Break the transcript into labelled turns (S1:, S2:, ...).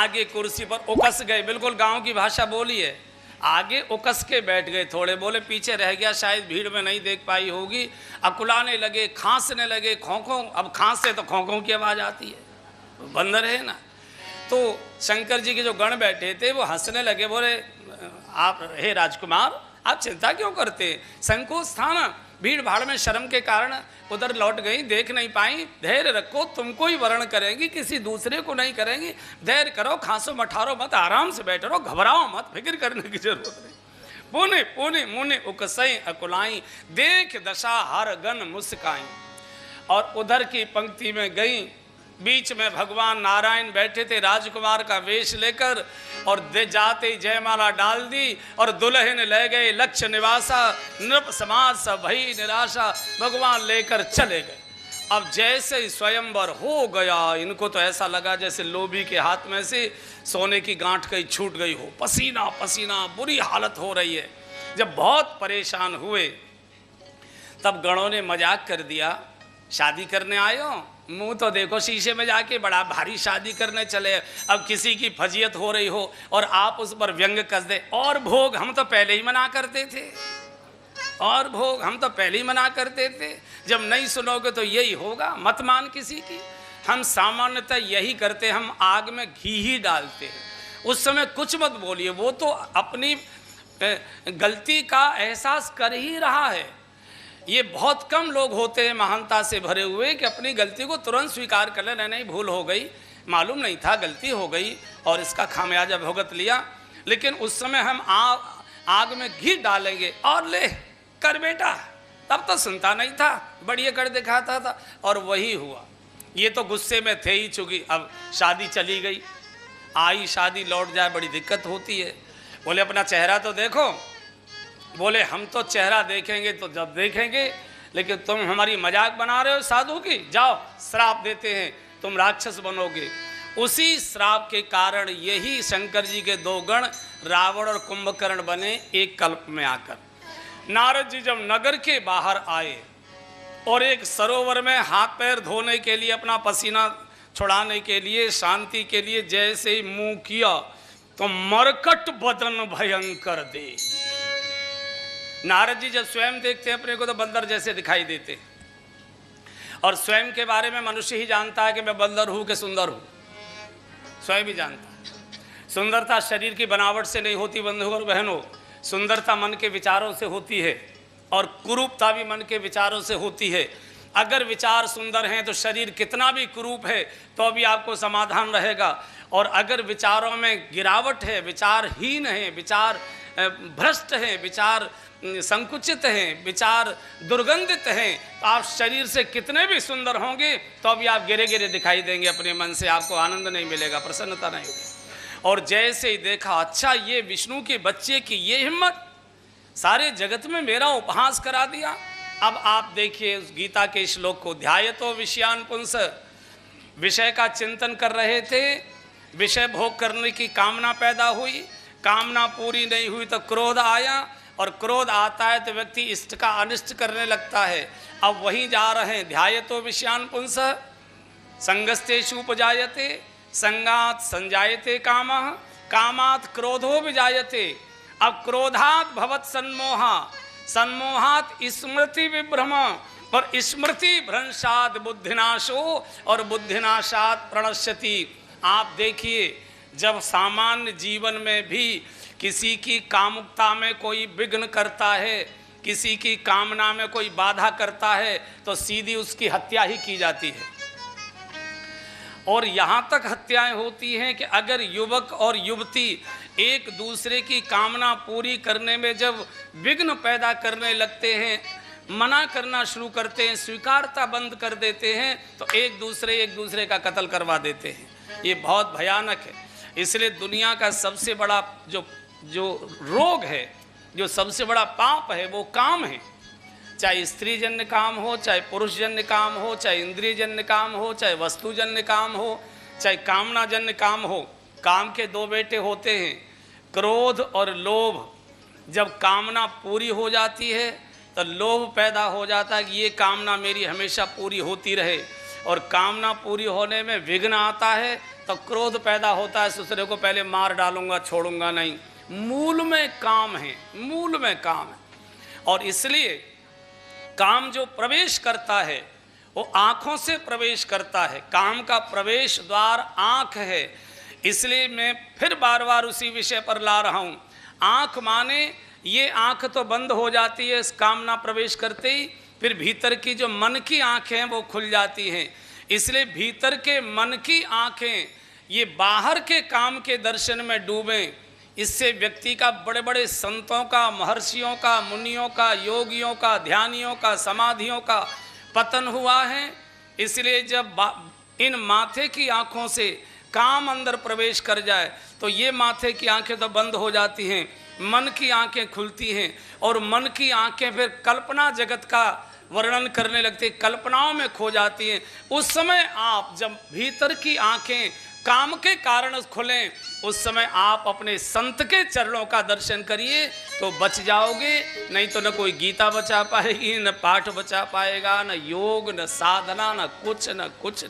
S1: आगे कुर्सी पर उकस गए, बिल्कुल गांव की भाषा बोली है, आगे उकस के बैठ गए थोड़े, बोले पीछे रह गया, शायद भीड़ में नहीं देख पाई होगी। अकुलाने लगे, खांसने लगे, खोंखों, अब खांसते तो खोंखों की आवाज़ आती है, बंदर है ना। तो शंकर जी के जो गण बैठे थे वो हंसने लगे, बोले आप हे राजकुमार आप चिंता क्यों करते, संकोच था ना, भीड़ भाड़ में शर्म के कारण उधर लौट गई, देख नहीं पाई, धैर्य रखो, तुमको ही वर्ण करेंगी, किसी दूसरे को नहीं करेंगी, धैर्य करो, खांसो मठारो मत, आराम से बैठे रहो, घबराओ मत, फिक्र करने की जरूरत नहीं। पुने पुने मुने उकसई अकुलाई, देख दशा हर गन मुस्काई। और उधर की पंक्ति में गई, बीच में भगवान नारायण बैठे थे राजकुमार का वेश लेकर, और जाते ही जयमाला डाल दी और दुल्हन ले गए लक्ष्य निवासा, नृप समाज सब भई निराशा, भगवान लेकर चले गए। अब जैसे ही स्वयंवर हो गया, इनको तो ऐसा लगा जैसे लोभी के हाथ में से सोने की गांठ कहीं छूट गई हो, पसीना पसीना, बुरी हालत हो रही है। जब बहुत परेशान हुए तब गणों ने मजाक कर दिया, शादी करने आए हो, मुंह तो देखो शीशे में जाके, बड़ा भारी शादी करने चले, अब किसी की फजीयत हो रही हो और आप उस पर व्यंग कस दे, और भोग हम तो पहले ही मना करते थे, और भोग हम तो पहले ही मना करते थे, जब नहीं सुनोगे तो यही होगा, मत मान किसी की। हम सामान्यतः यही करते, हम आग में घी ही डालते हैं, उस समय कुछ मत बोलिए, वो तो अपनी गलती का एहसास कर ही रहा है। ये बहुत कम लोग होते हैं महानता से भरे हुए कि अपनी गलती को तुरंत स्वीकार कर ले, नहीं भूल हो गई, मालूम नहीं था, गलती हो गई और इसका खामियाजा भुगत लिया। लेकिन उस समय हम आग में घी डालेंगे और ले कर बेटा, तब तो सुनता नहीं था, बढ़िया कर दिखाता था, और वही हुआ। ये तो गुस्से में थे ही, चूंकि अब शादी चली गई, आई शादी लौट जाए बड़ी दिक्कत होती है। बोले अपना चेहरा तो देखो, बोले हम तो चेहरा देखेंगे तो जब देखेंगे, लेकिन तुम हमारी मजाक बना रहे हो साधु की, जाओ श्राप देते हैं, तुम राक्षस बनोगे। उसी श्राप के कारण यही शंकर जी के दो गण रावण और कुंभकर्ण बने एक कल्प में आकर। नारद जी जब नगर के बाहर आए और एक सरोवर में हाथ पैर धोने के लिए, अपना पसीना छुड़ाने के लिए, शांति के लिए जैसे ही मुंह किया तो मरकट बदन भयंकर दे। नारद जी जब स्वयं देखते हैं अपने को तो बंदर जैसे दिखाई देते, और स्वयं के बारे में मनुष्य ही जानता है कि मैं बंदर हूं कि सुंदर हूं, स्वयं भी जानता है। सुंदरता शरीर की बनावट से नहीं होती बंधुओं और बहनों, सुंदरता मन के विचारों से होती है, और कुरूपता भी मन के विचारों से होती है। अगर विचार सुंदर हैं तो शरीर कितना भी कुरूप है तो भी आपको समाधान रहेगा, और अगर विचारों में गिरावट है, विचारहीन है, विचार भ्रष्ट है, विचार संकुचित हैं, विचार दुर्गंधित हैं, तो आप शरीर से कितने भी सुंदर होंगे तो अभी आप गिरे गिरे दिखाई देंगे अपने मन से, आपको आनंद नहीं मिलेगा, प्रसन्नता नहीं होगी। और जैसे ही देखा, अच्छा ये विष्णु के बच्चे की ये हिम्मत, सारे जगत में मेरा उपहास करा दिया। अब आप देखिए उस गीता के श्लोक को, ध्यायतो विषयान पुंस, विषय का चिंतन कर रहे थे, विषय भोग करने की कामना पैदा हुई, कामना पूरी नहीं हुई तो क्रोध आया, और क्रोध आता है तो व्यक्ति इष्ट का अनिष्ट करने लगता है। अब वहीं जा रहे हैं, ध्यायतो विषयान पुंस संगस्तेषु उपजायते, संगात संजायते कामः, कामात् क्रोधो विजायते। अब क्रोधात् भवत् सन्मोहा, सन्मोहात् स्मृति विभ्रम, और स्मृति भ्रंशात् बुद्धिनाशो, और बुद्धिनाशात् प्रणश्यति। आप देखिए जब सामान्य जीवन में भी किसी की कामुकता में कोई विघ्न करता है, किसी की कामना में कोई बाधा करता है तो सीधी उसकी हत्या ही की जाती है। और यहाँ तक हत्याएं होती हैं कि अगर युवक और युवती एक दूसरे की कामना पूरी करने में जब विघ्न पैदा करने लगते हैं, मना करना शुरू करते हैं, स्वीकारता बंद कर देते हैं, तो एक दूसरे का कत्ल करवा देते हैं। ये बहुत भयानक है। इसलिए दुनिया का सबसे बड़ा जो रोग है, जो सबसे बड़ा पाप है, वो काम है। चाहे स्त्री जन्य काम हो, चाहे पुरुष जन्य काम हो, चाहे इंद्रिय जन्य काम हो, चाहे वस्तु जन्य काम हो, चाहे कामना जन्य काम हो। काम के दो बेटे होते हैं, क्रोध और लोभ। जब कामना पूरी हो जाती है तो लोभ पैदा हो जाता है कि ये कामना मेरी हमेशा पूरी होती रहे, और कामना पूरी होने में विघ्न आता है तो क्रोध पैदा होता है, दूसरे को पहले मार डालूंगा, छोड़ूंगा नहीं। मूल में काम है, मूल में काम है। और इसलिए काम जो प्रवेश करता है वो आँखों से प्रवेश करता है। काम का प्रवेश द्वार आँख है। इसलिए मैं फिर बार बार उसी विषय पर ला रहा हूँ। आँख माने ये आँख तो बंद हो जाती है इस कामना प्रवेश करते ही, फिर भीतर की जो मन की आँखें हैं वो खुल जाती हैं। इसलिए भीतर के मन की आँखें ये बाहर के काम के दर्शन में डूबें। इससे व्यक्ति का बड़े बड़े संतों का, महर्षियों का, मुनियों का, योगियों का, ध्यानियों का, समाधियों का पतन हुआ है। इसलिए जब इन माथे की आँखों से काम अंदर प्रवेश कर जाए तो ये माथे की आंखें तो बंद हो जाती हैं, मन की आंखें खुलती हैं। और मन की आंखें फिर कल्पना जगत का वर्णन करने लगती, कल्पनाओं में खो जाती हैं। उस समय आप जब भीतर की आंखें काम के कारण खुलें, उस समय आप अपने संत के चरणों का दर्शन करिए तो बच जाओगे। नहीं तो न कोई गीता बचा पाएगी, न पाठ बचा पाएगा, न योग, न साधना, न कुछ।